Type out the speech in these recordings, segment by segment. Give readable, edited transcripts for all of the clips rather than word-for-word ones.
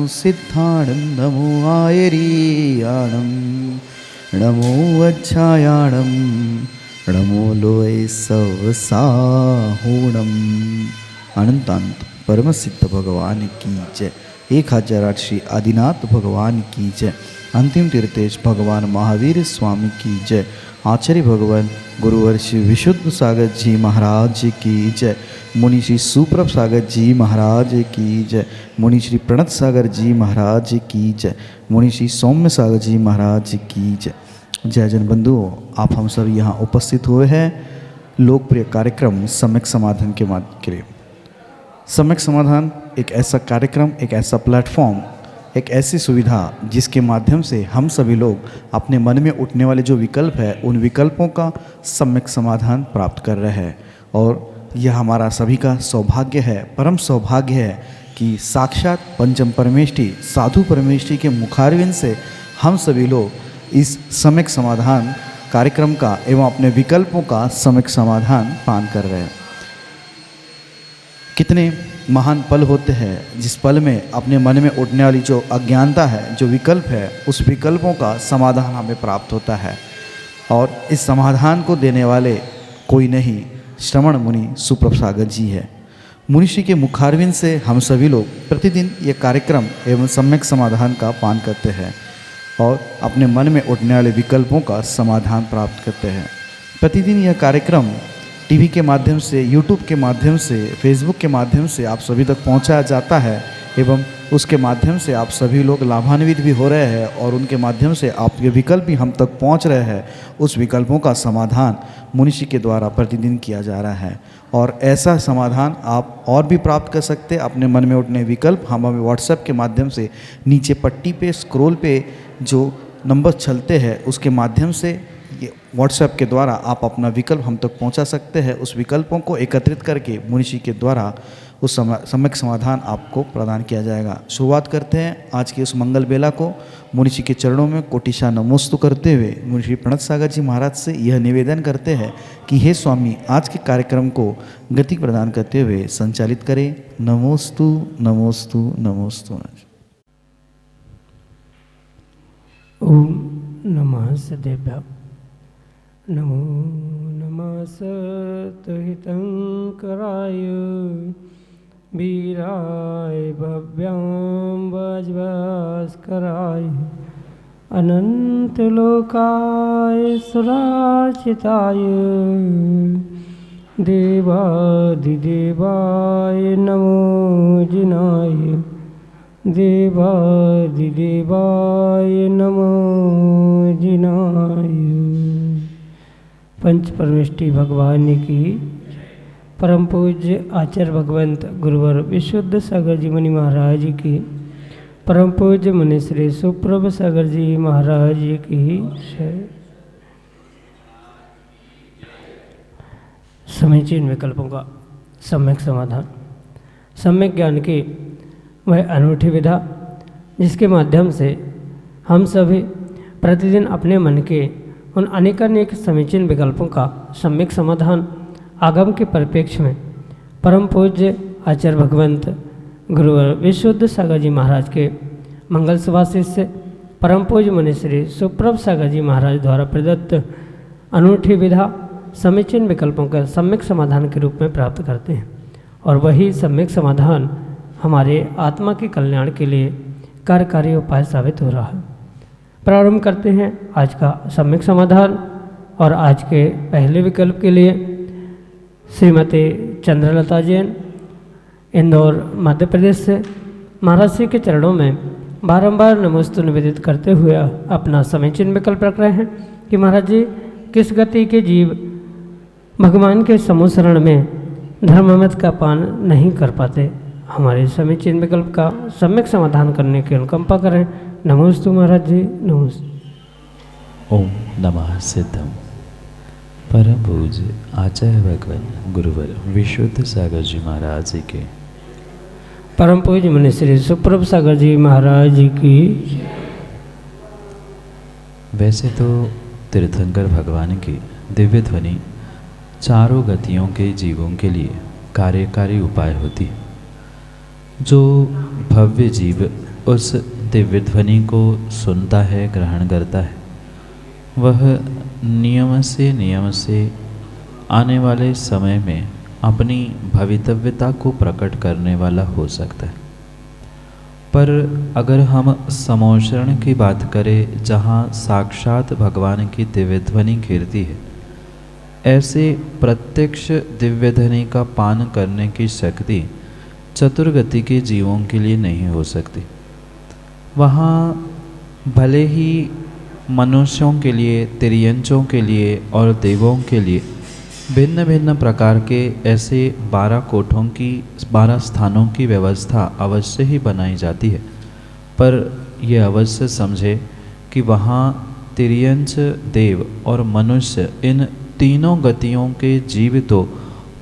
सिद्धाणं नमो आयरीयाणं नमो वज्रायाणं नमो लोय सवसाहुणम। अनंतांत परम सिद्ध भगवान की जय। 1008 श्री आदिनाथ भगवान की जय। अंतिम तीर्थेश भगवान महावीर स्वामी की जय। आचार्य भगवान गुरुवर श्री विशुद्ध सागर जी महाराज की जय। मुनि श्री सुप्रभ सागर जी महाराज की जय। मुनि श्री प्रणत सागर जी महाराज की जय। मुनि श्री सौम्य सागर जी महाराज की जय। जय जन बंधुओं, आप हम सब यहाँ उपस्थित हुए हैं लोकप्रिय कार्यक्रम सम्यक समाधान के माध्यम के लिए। सम्यक समाधान एक ऐसा कार्यक्रम, एक ऐसा प्लेटफॉर्म, एक ऐसी सुविधा जिसके माध्यम से हम सभी लोग अपने मन में उठने वाले जो विकल्प है उन विकल्पों का सम्यक समाधान प्राप्त कर रहे हैं। और यह हमारा सभी का सौभाग्य है, परम सौभाग्य है कि साक्षात पंचम परमेष्ठी साधु परमेष्ठी के मुखारविंद से हम सभी लोग इस सम्यक समाधान कार्यक्रम का एवं अपने विकल्पों का सम्यक समाधान पान कर रहे हैं। कितने महान पल होते हैं जिस पल में अपने मन में उठने वाली जो अज्ञानता है, जो विकल्प है, उस विकल्पों का समाधान हमें प्राप्त होता है। और इस समाधान को देने वाले कोई नहीं, श्रवण मुनि सुप्रभ सागर जी है। मुनिषि के मुखारविंद से हम सभी लोग प्रतिदिन ये कार्यक्रम एवं सम्यक समाधान का पान करते हैं और अपने मन में उठने वाले विकल्पों का समाधान प्राप्त करते हैं। प्रतिदिन यह कार्यक्रम टीवी के माध्यम से, यूट्यूब के माध्यम से, फेसबुक के माध्यम से आप सभी तक पहुंचाया जाता है एवं उसके माध्यम से आप सभी लोग लाभान्वित भी हो रहे हैं और उनके माध्यम से आपके विकल्प भी हम तक पहुंच रहे हैं। उस विकल्पों का समाधान मुनिषि के द्वारा प्रतिदिन किया जा रहा है और ऐसा समाधान आप और भी प्राप्त कर सकते हैं। अपने मन में उठने विकल्प हम हमें व्हाट्सएप के माध्यम से नीचे पट्टी पे स्क्रॉल पे जो नंबर चलते हैं उसके माध्यम से ये व्हाट्सएप के द्वारा आप अपना विकल्प हम तक पहुंचा सकते हैं। उस विकल्पों को एकत्रित करके मुनिषि के द्वारा उस सम्यक समाधान आपको प्रदान किया जाएगा। शुरुआत करते हैं आज की उस मंगल बेला को मुनिषि के चरणों में कोटिशा नमोस्तु करते हुए मुनिषि प्रणत सागर जी महाराज से यह निवेदन करते हैं कि हे स्वामी, आज के कार्यक्रम को गति प्रदान करते हुए संचालित करें। नमोस्तु नमोस्तु नमोस्तु। ओम नमः सदेभ्य। नमो नमः सतहितंकराय वीराय भव्यां वज्रभास्कराय अनंतलोकाय सुरार्चिताय देवादिदेवाय नमो जिनाय देवादिदेवाय नमो जिनाय। पंच परमेष्ठी भगवान की परम पूज्य आचार्य भगवंत गुरुवर विशुद्ध सागर जी मुनि महाराज की, परम पूज्य मुनि श्री सुप्रभ सागर जी महाराज की समीचीन विकल्पों का सम्यक समाधान। सम्यक ज्ञान की वह अनूठी विधा जिसके माध्यम से हम सभी प्रतिदिन अपने मन के उन अनेकानेक समीचीन विकल्पों का सम्यक समाधान आगम के परिप्रेक्ष्य में परम पूज्य आचार्य भगवंत गुरुवर विशुद्ध सागर जी महाराज के मंगल सभा शिष्य परम पूज्य मुनि श्री सुप्रभ सागर जी महाराज द्वारा प्रदत्त अनूठी विधा समीचीन विकल्पों का सम्यक समाधान के रूप में प्राप्त करते हैं और वही सम्यक समाधान हमारे आत्मा के कल्याण के लिए कार्यकारी उपाय साबित हो रहा है। प्रारंभ करते हैं आज का सम्यक समाधान और आज के पहले विकल्प के लिए श्रीमती चंद्रलता जैन इंदौर मध्य प्रदेश से महाराज श्री के चरणों में बारंबार नमोस्तु निवेदित करते हुए अपना समीचीन विकल्प रख रहे हैं कि महाराज जी, किस गति के जीव भगवान के समूह शरण में धर्ममत का पान नहीं कर पाते, हमारे समीचीन विकल्प का सम्यक समाधान करने की अनुकंपा करें। नमोस्तु महाराज जी, नमोस्तु। ओम नमः सिद्धम। परम पूज्य आचार्य भगवान गुरुवर विशुद्ध सागर जी महाराज जी के, परम पूज्य मुनि श्री सुप्रभ सागर जी महाराज जी की। वैसे तो तीर्थंकर भगवान की दिव्य ध्वनि चारों गतियों के जीवों के लिए कार्यकारी उपाय होती है। जो भव्य जीव उस दिव्य ध्वनि को सुनता है, ग्रहण करता है, वह नियम से आने वाले समय में अपनी भवितव्यता को प्रकट करने वाला हो सकता है। पर अगर हम समोचरण की बात करें, जहाँ साक्षात भगवान की दिव्य ध्वनि घिरती है, ऐसे प्रत्यक्ष दिव्य ध्वनि का पान करने की शक्ति चतुर्गति के जीवों के लिए नहीं हो सकती। वहाँ भले ही मनुष्यों के लिए, तिर्यंचों के लिए और देवों के लिए भिन्न भिन्न प्रकार के ऐसे 12 कोठों की, 12 स्थानों की व्यवस्था अवश्य ही बनाई जाती है, पर यह अवश्य समझे कि वहाँ तिर्यंच, देव और मनुष्य, इन तीनों गतियों के जीव तो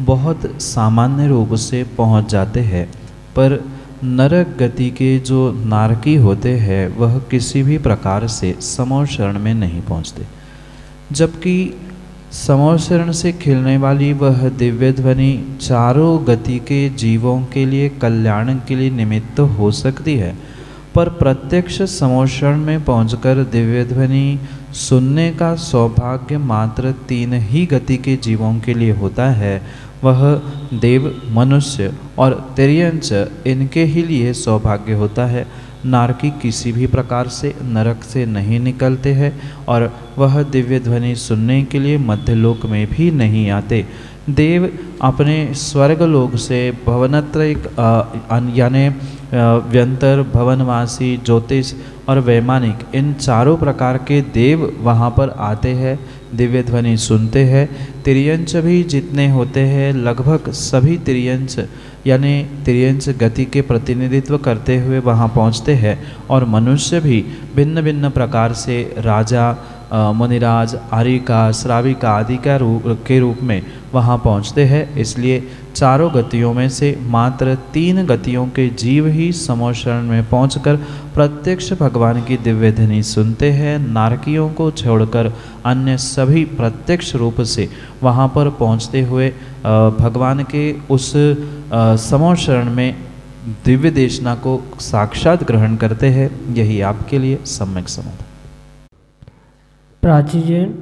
बहुत सामान्य रूप से पहुँच जाते हैं, पर नरक गति के जो नारकी होते हैं वह किसी भी प्रकार से समोचरण में नहीं पहुँचते। जबकि समोचरण से खिलने वाली वह दिव्य ध्वनि चारों गति के जीवों के लिए कल्याण के लिए निमित्त हो सकती है, पर प्रत्यक्ष समोचरण में पहुंचकर दिव्य ध्वनि सुनने का सौभाग्य मात्र 3 ही गति के जीवों के लिए होता है। वह देव, मनुष्य और तिर्यंच, इनके ही लिए सौभाग्य होता है। नारकी किसी भी प्रकार से नरक से नहीं निकलते हैं और वह दिव्य ध्वनि सुनने के लिए मध्यलोक में भी नहीं आते। देव अपने स्वर्गलोक से भवनत्रयिक यानी व्यंतर, भवनवासी, ज्योतिष और वैमानिक, इन चारों प्रकार के देव वहाँ पर आते हैं, दिव्य ध्वनि सुनते हैं। तिर्यंच भी जितने होते हैं लगभग सभी तिर्यंच यानी तिर्यंच गति के प्रतिनिधित्व करते हुए वहाँ पहुँचते हैं, और मनुष्य भी भिन्न भिन्न प्रकार से राजा, मुनिराज, आरिका, श्राविका आदि के रूप में वहाँ पहुँचते हैं। इसलिए चारों गतियों में से मात्र 3 गतियों के जीव ही समोचरण में पहुंचकर प्रत्यक्ष भगवान की दिव्य ध्वनि सुनते हैं। नारकियों को छोड़कर अन्य सभी प्रत्यक्ष रूप से वहाँ पर पहुँचते हुए भगवान के उस समोचरण में दिव्य देशना को साक्षात ग्रहण करते हैं। यही आपके लिए सम्यक समाधान। प्राची जैन,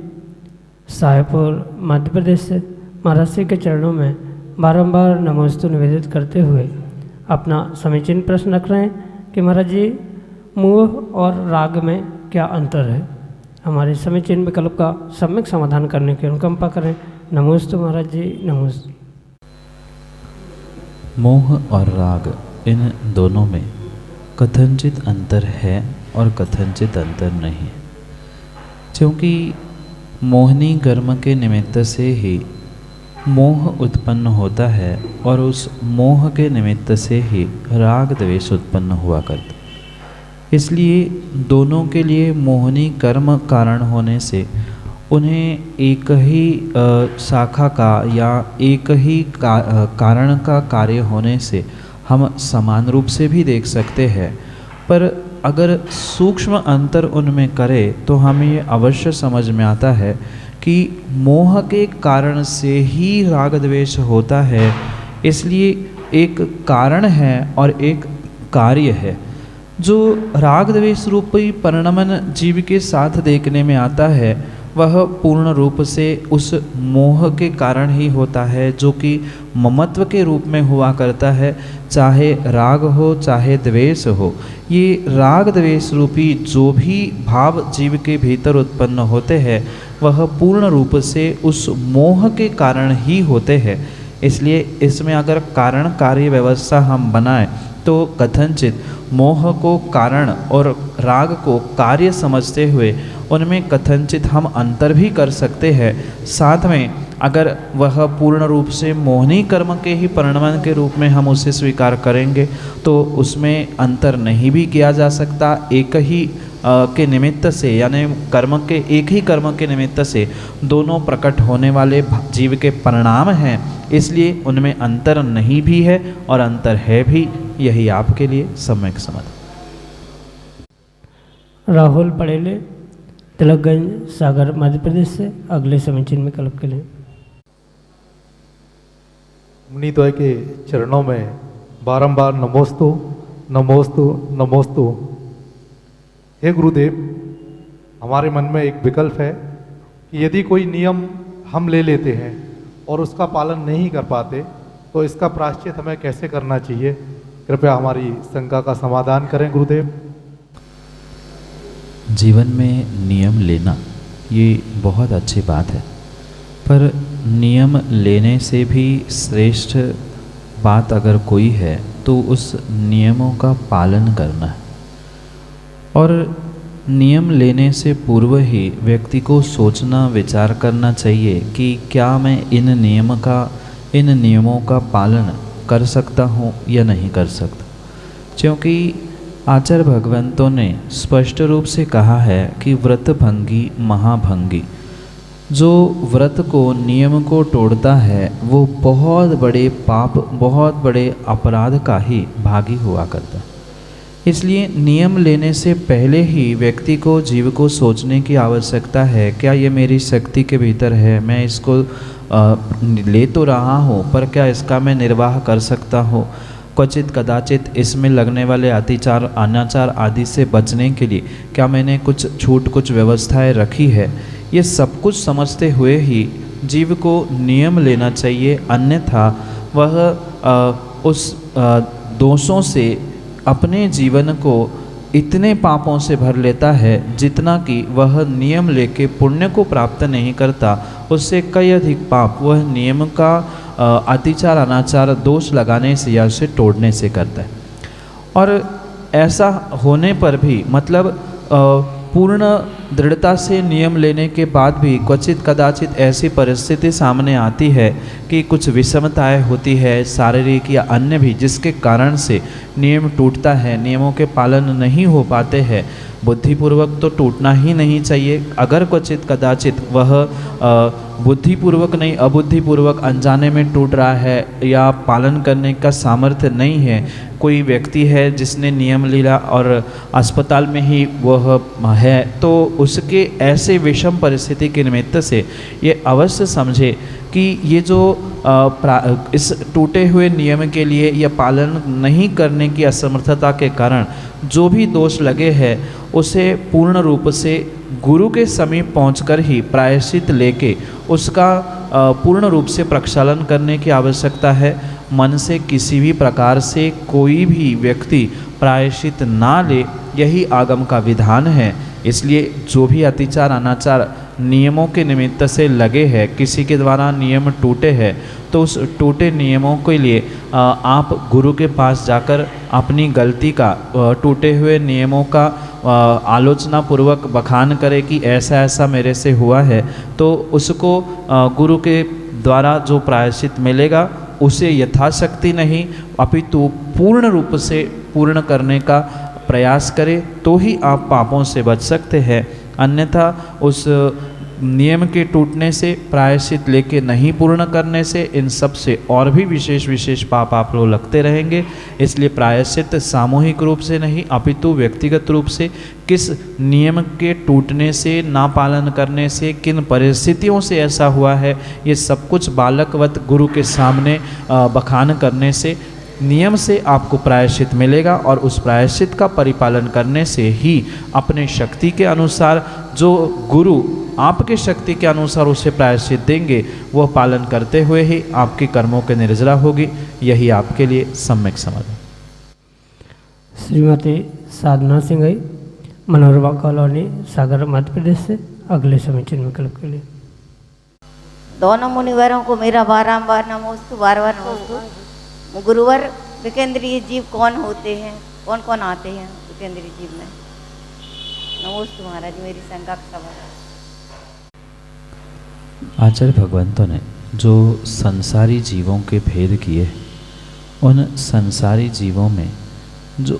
साहेबपुर, मध्य प्रदेश से महाराज श्री के चरणों में बारंबार नमोस्तु निवेदित करते हुए अपना समीचीन प्रश्न रख रहे हैं कि महाराज जी, मोह और राग में क्या अंतर है? हमारे समीचीन विकल्प का सम्यक समाधान करने की अनुकंपा करें। नमोस्तु महाराज जी, नमोस्तु। मोह और राग, इन दोनों में कथनचित अंतर है और कथनचित अंतर नहीं, क्योंकि मोहनी कर्म के निमित्त से ही मोह उत्पन्न होता है और उस मोह के निमित्त से ही राग द्वेष उत्पन्न हुआ करता। इसलिए दोनों के लिए मोहनी कर्म कारण होने से उन्हें एक ही शाखा का या एक ही कारण का कार्य होने से हम समान रूप से भी देख सकते हैं, पर अगर सूक्ष्म अंतर उनमें करें तो हमें ये अवश्य समझ में आता है कि मोह के कारण से ही राग द्वेष होता है। इसलिए एक कारण है और एक कार्य है। जो राग द्वेष रूपी परिणमन जीव के साथ देखने में आता है वह पूर्ण रूप से उस मोह के कारण ही होता है, जो कि ममत्व के रूप में हुआ करता है, चाहे राग हो चाहे द्वेष हो। ये राग द्वेष रूपी जो भी भाव जीव के भीतर उत्पन्न होते हैं वह पूर्ण रूप से उस मोह के कारण ही होते हैं। इसलिए इसमें अगर कारण कार्य व्यवस्था हम बनाएं तो कथनचित मोह को कारण और राग को कार्य समझते हुए उनमें कथनचित हम अंतर भी कर सकते हैं। साथ में अगर वह पूर्ण रूप से मोहनी कर्म के ही परिणमन के रूप में हम उसे स्वीकार करेंगे तो उसमें अंतर नहीं भी किया जा सकता। एक ही के निमित्त से यानी कर्म के एक ही कर्म के निमित्त से दोनों प्रकट होने वाले जीव के परिणाम हैं, इसलिए उनमें अंतर नहीं भी है और अंतर है भी। यही आपके लिए सम्यक समाधान। राहुल पड़ेले, तिलकगंज, सागर, मध्य प्रदेश से अगले समीचीन विकल्प के लिए। मुनिद्वय के चरणों में बारंबार नमोस्तु नमोस्तु नमोस्तु। हे गुरुदेव, हमारे मन में एक विकल्प है कि यदि कोई नियम हम ले लेते हैं और उसका पालन नहीं कर पाते तो इसका प्रायश्चित हमें कैसे करना चाहिए? कृपया हमारी शंका का समाधान करें गुरुदेव। जीवन में नियम लेना ये बहुत अच्छी बात है, पर नियम लेने से भी श्रेष्ठ बात अगर कोई है तो उस नियमों का पालन करना है। और नियम लेने से पूर्व ही व्यक्ति को सोचना विचार करना चाहिए कि क्या मैं इन नियमों का पालन कर सकता हूँ या नहीं कर सकता। क्योंकि आचार्य भगवंतों ने स्पष्ट रूप से कहा है कि व्रत भंगी महाभंगी, जो व्रत को नियम को तोड़ता है वो बहुत बड़े पाप बहुत बड़े अपराध का ही भागी हुआ करता है। इसलिए नियम लेने से पहले ही व्यक्ति को जीव को सोचने की आवश्यकता है, क्या ये मेरी शक्ति के भीतर है, मैं इसको ले तो रहा हूँ पर क्या इसका मैं निर्वाह कर सकता हूँ। क्वचित कदाचित इसमें लगने वाले अत्याचार अनाचार आदि से बचने के लिए क्या मैंने कुछ छूट कुछ व्यवस्थाएं रखी है। ये सब कुछ समझते हुए ही जीव को नियम लेना चाहिए, अन्यथा वह उस दोषों से अपने जीवन को इतने पापों से भर लेता है जितना कि वह नियम लेके पुण्य को प्राप्त नहीं करता, उससे कई अधिक पाप वह नियम का अत्याचार अनाचार दोष लगाने से या उसे तोड़ने से करता है। और ऐसा होने पर भी मतलब पूर्ण दृढ़ता से नियम लेने के बाद भी क्वचित कदाचित ऐसी परिस्थिति सामने आती है कि कुछ विषमताएं होती है शारीरिक या अन्य भी, जिसके कारण से नियम टूटता है, नियमों के पालन नहीं हो पाते हैं। बुद्धिपूर्वक तो टूटना ही नहीं चाहिए। अगर क्वचित कदाचित वह बुद्धिपूर्वक नहीं अबुद्धिपूर्वक अनजाने में टूट रहा है या पालन करने का सामर्थ्य नहीं है, कोई व्यक्ति है जिसने नियम लिया और अस्पताल में ही वह है, तो उसके ऐसे विषम परिस्थिति के निमित्त से ये अवश्य समझे कि ये जो इस टूटे हुए नियम के लिए या पालन नहीं करने की असमर्थता के कारण जो भी दोष लगे हैं उसे पूर्ण रूप से गुरु के समीप पहुंचकर ही प्रायश्चित लेके उसका पूर्ण रूप से प्रक्षालन करने की आवश्यकता है। मन से किसी भी प्रकार से कोई भी व्यक्ति प्रायश्चित ना ले, यही आगम का विधान है। इसलिए जो भी अत्याचार अनाचार नियमों के निमित्त से लगे हैं, किसी के द्वारा नियम टूटे हैं, तो उस टूटे नियमों के लिए आप गुरु के पास जाकर अपनी गलती का टूटे हुए नियमों का आलोचना पूर्वक बखान करें कि ऐसा ऐसा मेरे से हुआ है, तो उसको गुरु के द्वारा जो प्रायश्चित मिलेगा उसे यथाशक्ति नहीं अपितु पूर्ण रूप से पूर्ण करने का प्रयास करें, तो ही आप पापों से बच सकते हैं। अन्यथा उस नियम के टूटने से प्रायश्चित लेके नहीं पूर्ण करने से इन सब से और भी विशेष पाप आप लोग लगते रहेंगे। इसलिए प्रायश्चित सामूहिक रूप से नहीं अपितु व्यक्तिगत रूप से किस नियम के टूटने से ना पालन करने से किन परिस्थितियों से ऐसा हुआ है, ये सब कुछ बालकवत गुरु के सामने बखान करने से नियम से आपको प्रायश्चित मिलेगा और उस प्रायश्चित का परिपालन करने से ही अपने शक्ति के अनुसार जो गुरु आपके शक्ति के अनुसार उसे प्रायश्चित देंगे वह पालन करते हुए ही आपके कर्मों के निर्जरा होगी। यही आपके लिए सम्यक समाधान। श्रीमती साधना सिंह मनोरमा कॉलोनी सागर मध्य प्रदेश से अगले समीचीन विकल्प के लिए। दोनों मुनिवरों को मेरा बारंबार नमोस्तु बार नमोस्तु। गुरुवर, विकेंद्रीय जीव कौन होते हैं, कौन कौन आते हैं विकेंद्रीय जीव में? नमोस्तु महाराज, मेरी शंका का सवाल। आचार्य भगवंतों ने जो संसारी जीवों के भेद किए, उन संसारी जीवों में जो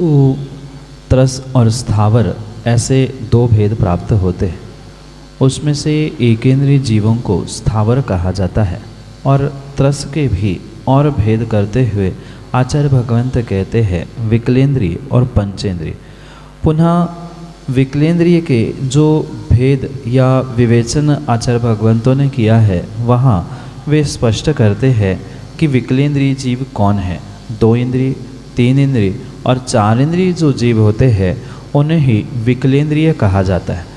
त्रस और स्थावर ऐसे दो भेद प्राप्त होते हैं, उसमें से एकेंद्रीय जीवों को स्थावर कहा जाता है और त्रस के भी और भेद करते हुए आचार्य भगवंत कहते हैं विकलेंद्रिय और पंचेंद्रिय। पुनः विकलेंद्रिय के जो भेद या विवेचन आचार्य भगवंतों ने किया है, वहाँ वे स्पष्ट करते हैं कि विकलेंद्रिय जीव कौन है। 2 इंद्रिय, 3 इंद्रिय और 4 इंद्रिय जो जीव होते हैं उन्हें ही विकलेंद्रिय कहा जाता है।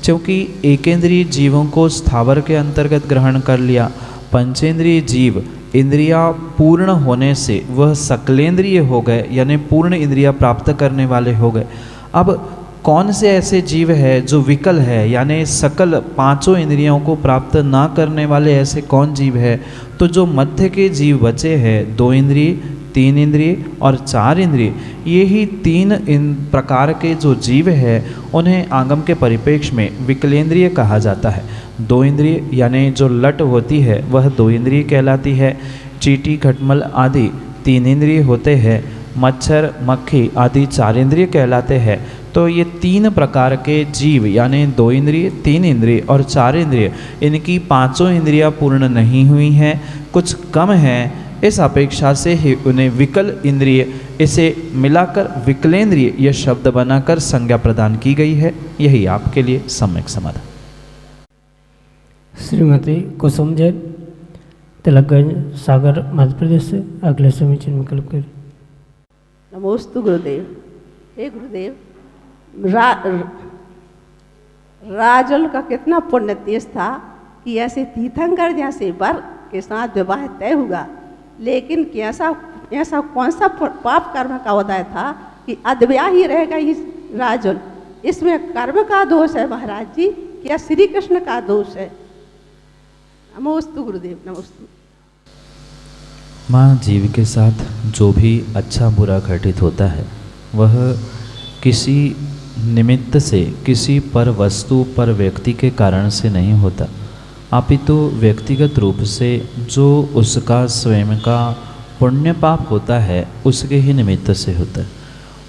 क्योंकि एकेंद्रिय जीवों को स्थावर के अंतर्गत ग्रहण कर लिया, पंचेंद्रिय जीव इंद्रिया पूर्ण होने से वह सकलेंद्रिय हो गए, यानी पूर्ण इंद्रिया प्राप्त करने वाले हो गए। अब कौन से ऐसे जीव है जो विकल है, यानी सकल 5 इंद्रियों को प्राप्त ना करने वाले ऐसे कौन जीव है? तो जो मध्य के जीव बचे हैं, 2 इंद्रिय, 3 इंद्रिय और 4 इंद्रिय, ये ही 3 इन प्रकार के जो जीव है उन्हें आगम के परिप्रेक्ष्य में विकलेंद्रिय कहा जाता है। 2 इंद्रिय यानी जो लट होती है वह 2 इंद्रिय कहलाती है। चींटी, खटमल आदि 3 इंद्रिय होते हैं। मच्छर, मक्खी आदि 4 इंद्रिय कहलाते हैं। तो ये 3 प्रकार के जीव यानी 2 इंद्रिय, 3 इंद्रिय और 4 इंद्रिय, इनकी 5 इंद्रियां पूर्ण नहीं हुई हैं, कुछ कम हैं। इस अपेक्षा से ही उन्हें विकल इंद्रिय, इसे मिलाकर विकलेंद्रिय यह शब्द बनाकर संज्ञा प्रदान की गई है। यही आपके लिए सम्यक समाधान। श्रीमती कुसुम जैन, तिलकगंज, सागर, मध्य प्रदेश से अगले समीचीन विकल्प के। नमोस्तु गुरुदेव। हे गुरुदेव, राजल का कितना पुण्य तीर्थ था कि ऐसे तीर्थंकर जैसे वर के साथ विवाह तय हुआ, लेकिन ऐसा कौन सा पाप कर्म का उदय था कि अद्व्या ही रहेगा इस राजल? इसमें कर्म का दोष है महाराज जी, क्या श्री कृष्ण का दोष है? नमोस्तु गुरुदेव, नमोस्तु। माँ, जीव के साथ जो भी अच्छा बुरा घटित होता है वह किसी निमित्त से, किसी पर वस्तु पर व्यक्ति के कारण से नहीं होता, अपितु व्यक्तिगत रूप से जो उसका स्वयं का पुण्य पाप होता है उसके ही निमित्त से होता है।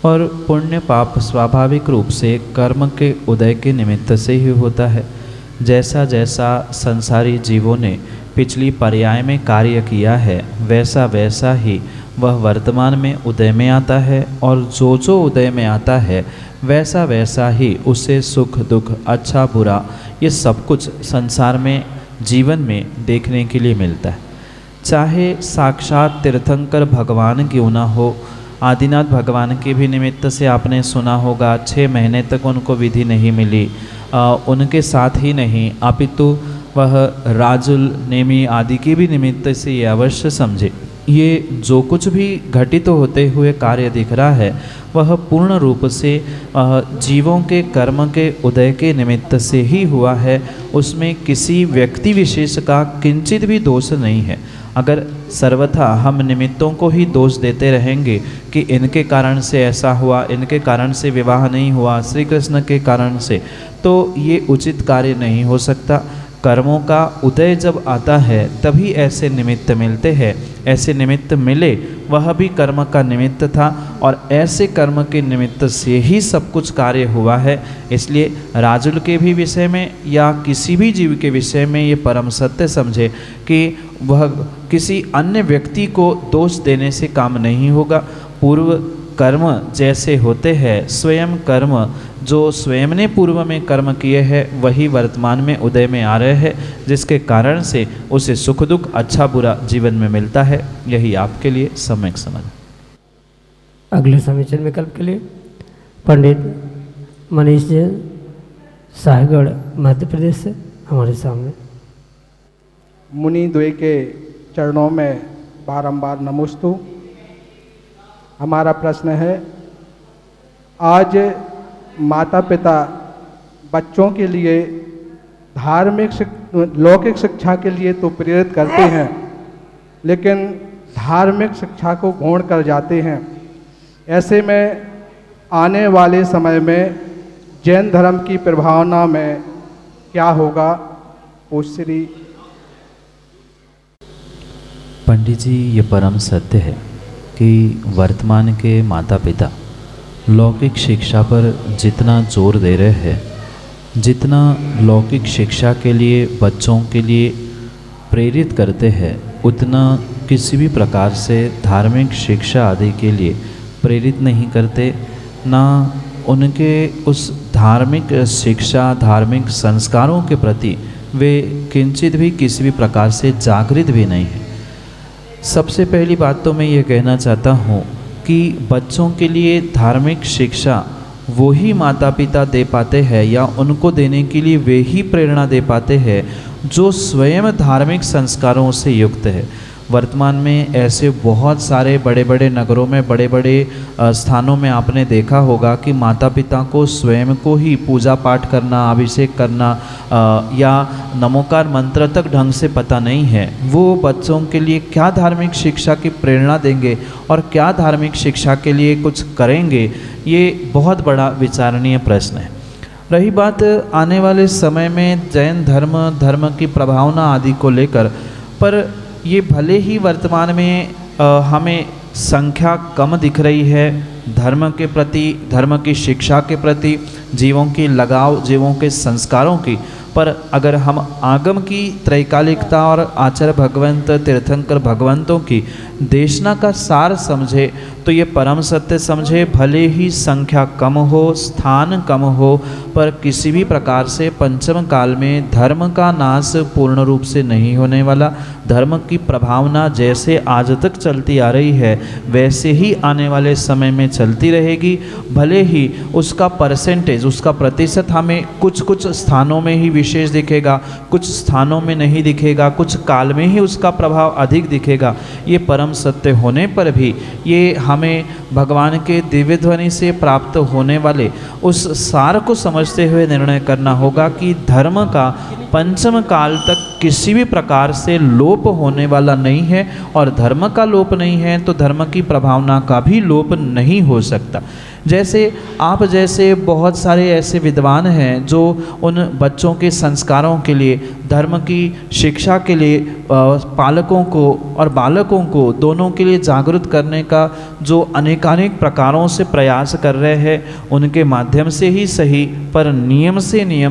और पुण्य पाप स्वाभाविक रूप से कर्म के उदय के निमित्त से ही होता है। जैसा जैसा संसारी जीवों ने पिछली पर्याय में कार्य किया है, वैसा वैसा ही वह वर्तमान में उदय में आता है, और जो जो उदय में आता है वैसा वैसा ही उसे सुख दुख, अच्छा बुरा, ये सब कुछ संसार में, जीवन में देखने के लिए मिलता है। चाहे साक्षात तीर्थंकर भगवान क्यों ना हो, आदिनाथ भगवान के भी निमित्त से आपने सुना होगा 6 महीने तक उनको विधि नहीं मिली, उनके साथ ही नहीं अपितु वह राजुल, नेमी आदि के भी निमित्त से ये अवश्य समझे, ये जो कुछ भी घटित होते हुए कार्य दिख रहा है वह पूर्ण रूप से जीवों के कर्म के उदय के निमित्त से ही हुआ है। उसमें किसी व्यक्ति विशेष का किंचित भी दोष नहीं है। अगर सर्वथा हम निमित्तों को ही दोष देते रहेंगे कि इनके कारण से ऐसा हुआ, इनके कारण से विवाह नहीं हुआ, श्री कृष्ण के कारण से, तो ये उचित कार्य नहीं हो सकता। कर्मों का उदय जब आता है तभी ऐसे निमित्त मिलते हैं। ऐसे निमित्त मिले वह भी कर्म का निमित्त था, और ऐसे कर्म के निमित्त से ही सब कुछ कार्य हुआ है। इसलिए राजुल के भी विषय में या किसी भी जीव के विषय में ये परम सत्य समझे कि वह किसी अन्य व्यक्ति को दोष देने से काम नहीं होगा। पूर्व कर्म जैसे होते हैं, स्वयं कर्म जो स्वयं ने पूर्व में कर्म किए हैं वही वर्तमान में उदय में आ रहे हैं, जिसके कारण से उसे सुख दुख, अच्छा बुरा जीवन में मिलता है। यही आपके लिए सम्यक समझ। अगले समीचीन विकल्प के लिए पंडित मनीष जैन, साहगढ़, मध्य प्रदेश से हमारे सामने। मुनि द्वय के चरणों में बारंबार नमोस्तु। हमारा प्रश्न है, आज माता पिता बच्चों के लिए लौकिक शिक्षा के लिए तो प्रेरित करते हैं, लेकिन धार्मिक शिक्षा को गौण कर जाते हैं। ऐसे में आने वाले समय में जैन धर्म की प्रभावना में क्या होगा? श्री पंडित जी, ये परम सत्य है कि वर्तमान के माता पिता लौकिक शिक्षा पर जितना जोर दे रहे हैं, जितना लौकिक शिक्षा के लिए बच्चों के लिए प्रेरित करते हैं, उतना किसी भी प्रकार से धार्मिक शिक्षा आदि के लिए प्रेरित नहीं करते। ना उनके उस धार्मिक शिक्षा, धार्मिक संस्कारों के प्रति वे किंचित भी किसी भी प्रकार से जागृत भी नहीं है। सबसे पहली बात तो मैं ये कहना चाहता हूँ कि बच्चों के लिए धार्मिक शिक्षा वो ही माता पिता दे पाते हैं या उनको देने के लिए वे ही प्रेरणा दे पाते हैं जो स्वयं धार्मिक संस्कारों से युक्त है। वर्तमान में ऐसे बहुत सारे बड़े बड़े नगरों में, बड़े बड़े स्थानों में आपने देखा होगा कि माता पिता को स्वयं को ही पूजा पाठ करना, अभिषेक करना या नमोकार मंत्र तक ढंग से पता नहीं है। वो बच्चों के लिए क्या धार्मिक शिक्षा की प्रेरणा देंगे और क्या धार्मिक शिक्षा के लिए कुछ करेंगे, ये बहुत बड़ा विचारणीय प्रश्न है। रही बात आने वाले समय में जैन धर्म की प्रभावना आदि को लेकर, पर ये भले ही वर्तमान में हमें संख्या कम दिख रही है धर्म के प्रति, धर्म की शिक्षा के प्रति, जीवों की लगाव, जीवों के संस्कारों की, पर अगर हम आगम की त्रैकालिकता और आचार्य भगवंत तीर्थंकर भगवंतों की देशना का सार समझे तो ये परम सत्य समझे, भले ही संख्या कम हो, स्थान कम हो, पर किसी भी प्रकार से पंचम काल में धर्म का नाश पूर्ण रूप से नहीं होने वाला। धर्म की प्रभावना जैसे आज तक चलती आ रही है वैसे ही आने वाले समय में चलती रहेगी। भले ही उसका परसेंटेज, उसका प्रतिशत हमें कुछ कुछ स्थानों में ही विशेष दिखेगा, कुछ स्थानों में नहीं दिखेगा, कुछ काल में ही उसका प्रभाव अधिक दिखेगा। ये परम सत्य होने पर भी ये हमें भगवान के दिव्य ध्वनि से प्राप्त होने वाले उस सार को समझते हुए निर्णय करना होगा कि धर्म का पंचम काल तक किसी भी प्रकार से लोप होने वाला नहीं है, और धर्म का लोप नहीं है तो धर्म की प्रभावना का भी लोप नहीं हो सकता। जैसे आप जैसे बहुत सारे ऐसे विद्वान हैं जो उन बच्चों के संस्कारों के लिए, धर्म की शिक्षा के लिए पालकों को और बालकों को दोनों के लिए जागरूक करने का जो अनेकानेक प्रकारों से प्रयास कर रहे हैं, उनके माध्यम से ही सही पर नियम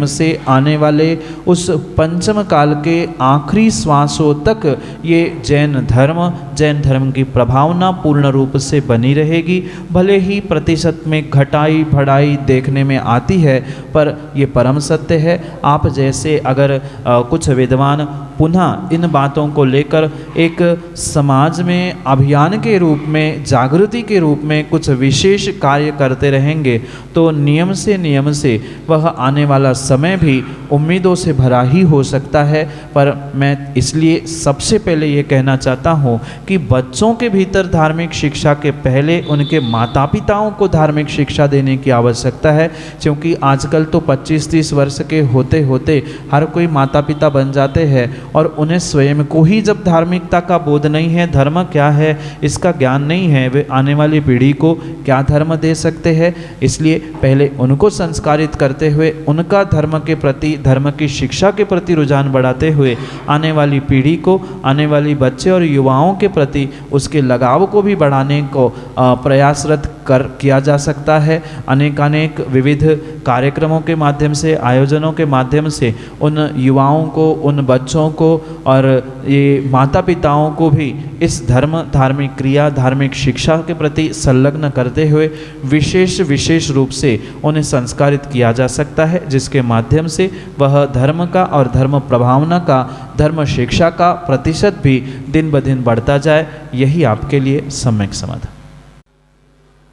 से आने वाले उस पंचम काल के आखिरी श्वासों तक ये जैन धर्म की प्रभावना पूर्ण रूप से बनी रहेगी। भले ही प्रतिशत में घटाई बढ़ाई देखने में आती है, पर ये परम सत्य है। आप जैसे अगर कुछ विद्वान पुनः इन बातों को लेकर एक समाज में अभियान के रूप में, जागृति के रूप में कुछ विशेष कार्य करते रहेंगे तो नियम से वह आने वाला समय भी उम्मीदों से भरा ही हो सकता है। पर मैं इसलिए सबसे पहले ये कहना चाहता हूँ कि बच्चों के भीतर धार्मिक शिक्षा के पहले उनके माता पिताओं को धार्मिक शिक्षा देने की आवश्यकता है, क्योंकि आजकल तो 25-30 वर्ष के होते होते हर कोई माता पिता बन जाते हैं और उन्हें स्वयं को ही जब धार्मिकता का बोध नहीं है, धर्म क्या है इसका ज्ञान नहीं है, वे आने वाली पीढ़ी को क्या धर्म दे सकते हैं। इसलिए पहले उनको संस्कारित करते हुए, उनका धर्म के प्रति, धर्म की शिक्षा के प्रति रुझान बढ़ाते हुए आने वाली पीढ़ी को, आने वाली बच्चे और युवाओं के प्रति उसके लगाव को भी बढ़ाने को प्रयासरत किया जा सकता है। अनेकानेक विविध कार्यक्रमों के माध्यम से, आयोजनों के माध्यम से उन युवाओं को, उन बच्चों को और ये माता पिताओं को भी इस धार्मिक क्रिया, धार्मिक शिक्षा के प्रति संलग्न करते हुए विशेष रूप से उन्हें संस्कारित किया जा सकता है, जिसके माध्यम से वह धर्म का और धर्म प्रभावना का, धर्म शिक्षा का प्रतिशत भी दिन ब दिन बढ़ता जाए। यही आपके लिए सम्यक समाधान।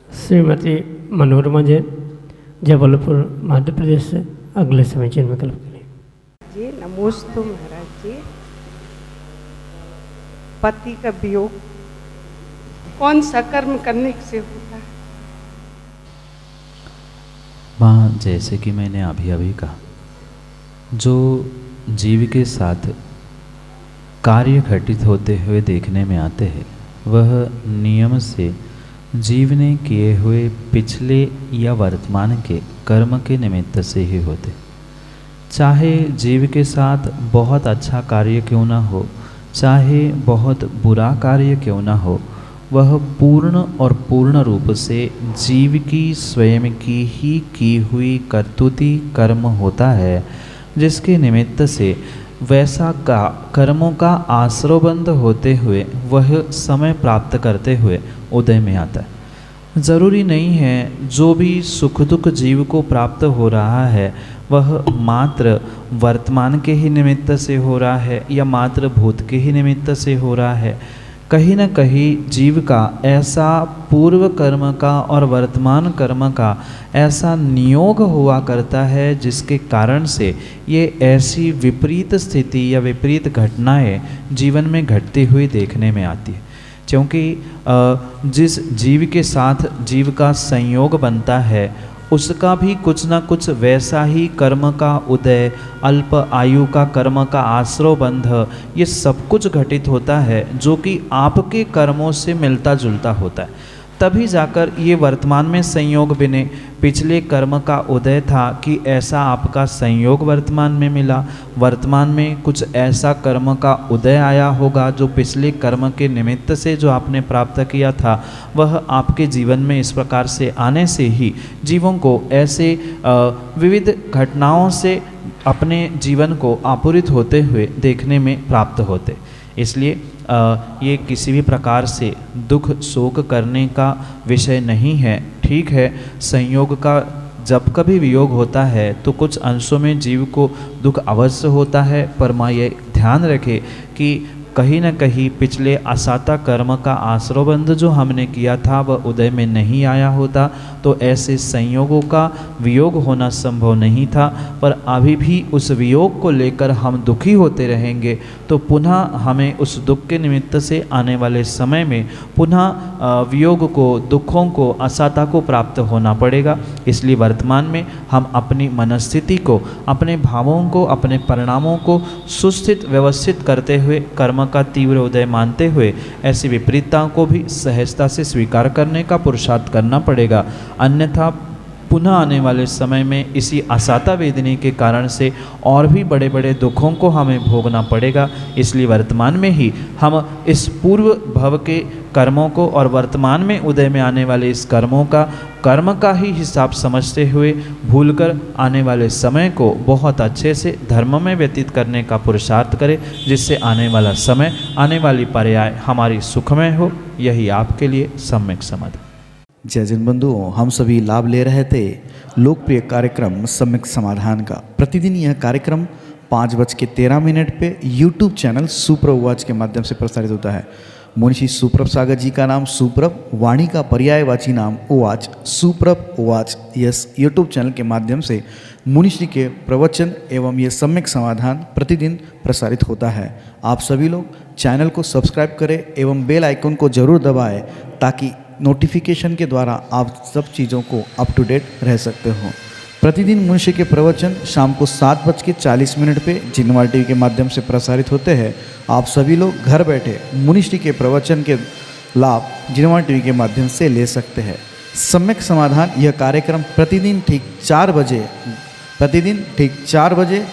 श्रीमती मनोरमा जैन, जबलपुर, मध्य प्रदेश से अगले समीचीन विकल्प के लिए। जी नमोस्तु महाराज जी। पति का वियोग कौन सा कर्म करने से होता है? माँ, जैसे कि मैंने अभी कहा, जो जीव के साथ कार्य घटित होते हुए देखने में आते हैं वह नियम से जीव ने किए हुए पिछले या वर्तमान के कर्म के निमित्त से ही होते। चाहे जीव के साथ बहुत अच्छा कार्य क्यों ना हो, चाहे बहुत बुरा कार्य क्यों ना हो, वह पूर्ण और पूर्ण रूप से जीव की स्वयं की ही की हुई कर्तुति कर्म होता है, जिसके निमित्त से वैसा कर्मों का आश्रयबंध होते हुए वह समय प्राप्त करते हुए उदय में आता है। ज़रूरी नहीं है जो भी सुख दुख जीव को प्राप्त हो रहा है वह मात्र वर्तमान के ही निमित्त से हो रहा है या मात्र भूत के ही निमित्त से हो रहा है। कहीं न कहीं जीव का ऐसा पूर्व कर्म का और वर्तमान कर्म का ऐसा नियोग हुआ करता है, जिसके कारण से ये ऐसी विपरीत स्थिति या विपरीत घटनाएं जीवन में घटती हुई देखने में आती है। क्योंकि जिस जीव के साथ जीव का संयोग बनता है, उसका भी कुछ ना कुछ वैसा ही कर्म का उदय, अल्प आयु का कर्म का आश्रव बंध, ये सब कुछ घटित होता है जो कि आपके कर्मों से मिलता जुलता होता है। तभी जाकर ये वर्तमान में संयोग बने। पिछले कर्म का उदय था कि ऐसा आपका संयोग वर्तमान में मिला, वर्तमान में कुछ ऐसा कर्म का उदय आया होगा जो पिछले कर्म के निमित्त से जो आपने प्राप्त किया था, वह आपके जीवन में इस प्रकार से आने से ही जीवों को ऐसे विविध घटनाओं से अपने जीवन को आपूरित होते हुए देखने में प्राप्त होते। इसलिए ये किसी भी प्रकार से दुख शोक करने का विषय नहीं है। ठीक है, संयोग का जब कभी वियोग होता है तो कुछ अंशों में जीव को दुख अवश्य होता है, पर माँ ये ध्यान रखे कि कहीं न कहीं पिछले असाता कर्म का आश्रयबंध जो हमने किया था वह उदय में नहीं आया होता, तो ऐसे संयोगों का वियोग होना संभव नहीं था। पर अभी भी उस वियोग को लेकर हम दुखी होते रहेंगे तो पुनः हमें उस दुख के निमित्त से आने वाले समय में पुनः वियोग को, दुखों को, असाता को प्राप्त होना पड़ेगा। इसलिए वर्तमान में हम अपनी मनस्थिति को, अपने भावों को, अपने परिणामों को सुस्थित व्यवस्थित करते हुए कर्म का तीव्र उदय मानते हुए ऐसी विपरीतताओं को भी सहजता से स्वीकार करने का पुरुषार्थ करना पड़ेगा। अन्यथा पुनः आने वाले समय में इसी असाता वेदनी के कारण से और भी बड़े बड़े दुखों को हमें भोगना पड़ेगा। इसलिए वर्तमान में ही हम इस पूर्व भव के कर्मों को और वर्तमान में उदय में आने वाले इस कर्मों का, कर्म का ही हिसाब समझते हुए भूलकर आने वाले समय को बहुत अच्छे से धर्म में व्यतीत करने का पुरुषार्थ करें, जिससे आने वाला समय, आने वाली पर्याय हमारी सुखमय हो। यही आपके लिए सम्यक समाधान। जय जिन बंधुओं, हम सभी लाभ ले रहे थे लोकप्रिय कार्यक्रम सम्यक समाधान का। प्रतिदिन यह कार्यक्रम 5:13 पे यूट्यूब चैनल सुप्रभ वाच के माध्यम से प्रसारित होता है। मुंशी सुप्रभ सागर जी का नाम सुप्रभ, वाणी का पर्यायवाची नाम उवाच, सुप्रभ उवाच, यस यूट्यूब चैनल के माध्यम से मुनिश्री के प्रवचन एवं ये सम्यक समाधान प्रतिदिन प्रसारित होता है। आप सभी लोग चैनल को सब्सक्राइब करें एवं बेल आइकन को जरूर दबाएं, ताकि नोटिफिकेशन के द्वारा आप सब चीज़ों को अप टू डेट रह सकते हो। प्रतिदिन मुनिश्री के प्रवचन शाम को 7:40 पे जिनवार टीवी के माध्यम से प्रसारित होते हैं। आप सभी लोग घर बैठे मुनिश्री के प्रवचन के लाभ जिनवार टीवी के माध्यम से ले सकते हैं। सम्यक समाधान यह कार्यक्रम प्रतिदिन ठीक 4 बजे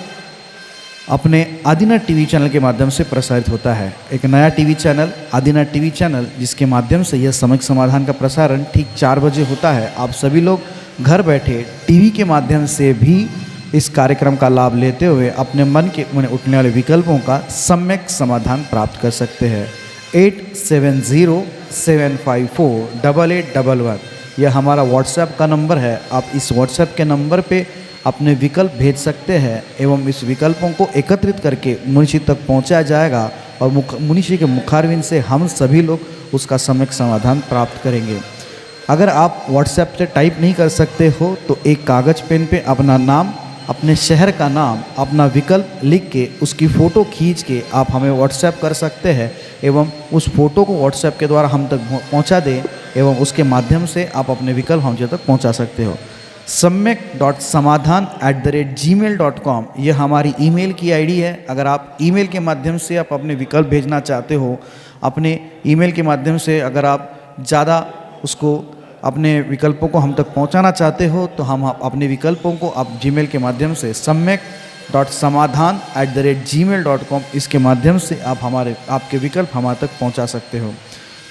अपने आदिना टीवी चैनल के माध्यम से प्रसारित होता है। एक नया टीवी चैनल आदिना टीवी चैनल, जिसके माध्यम से यह सम्यक समाधान का प्रसारण ठीक 4 बजे होता है। आप सभी लोग घर बैठे टीवी के माध्यम से भी इस कार्यक्रम का लाभ लेते हुए अपने मन में उठने वाले विकल्पों का सम्यक समाधान प्राप्त कर सकते हैं। 8707548811 यह हमारा व्हाट्सएप का नंबर है। आप इस व्हाट्सएप के नंबर पे अपने विकल्प भेज सकते हैं एवं इस विकल्पों को एकत्रित करके मुनिश्री तक पहुंचाया जाएगा और मुनिश्री के मुखारविंद से हम सभी लोग उसका सम्यक समाधान प्राप्त करेंगे। अगर आप व्हाट्सएप से टाइप नहीं कर सकते हो तो एक कागज़ पेन पे अपना नाम, अपने शहर का नाम, अपना विकल्प लिख के उसकी फ़ोटो खींच के आप हमें व्हाट्सएप कर सकते हैं एवं उस फ़ोटो को व्हाट्सएप के द्वारा हम तक पहुंचा दें एवं उसके माध्यम से आप अपने विकल्प हम तक पहुंचा सकते हो। samyak.samadhan@gmail.com यह हमारी ईमेल की आईडी है। अगर आप ईमेल के माध्यम से आप अपने विकल्प भेजना चाहते हो, अपने ईमेल के माध्यम से अगर आप ज़्यादा उसको अपने विकल्पों को हम तक पहुंचाना चाहते हो तो हम अपने विकल्पों को आप जीमेल के माध्यम से samyak.samadhan@gmail.com इसके माध्यम से आप आपके विकल्प हमारे तक पहुंचा सकते हो।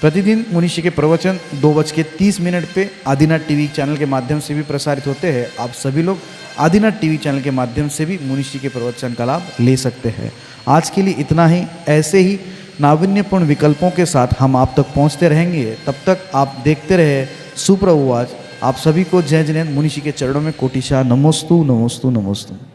प्रतिदिन मुनिश्री के प्रवचन 2:30 पे आदिना टीवी चैनल के माध्यम से भी प्रसारित होते हैं। आप सभी लोग आदिना टीवी चैनल के माध्यम से भी मुनिश्री के प्रवचन का लाभ ले सकते हैं। आज के लिए इतना ही। ऐसे ही नाविन्यपूर्ण विकल्पों के साथ हम आप तक पहुंचते रहेंगे। तब तक आप देखते रहे सुप्रभ वाच। आप सभी को जय जिनेन्द्र मुनिश्री के चरणों में कोटिशा नमोस्तु नमोस्तु नमोस्तु।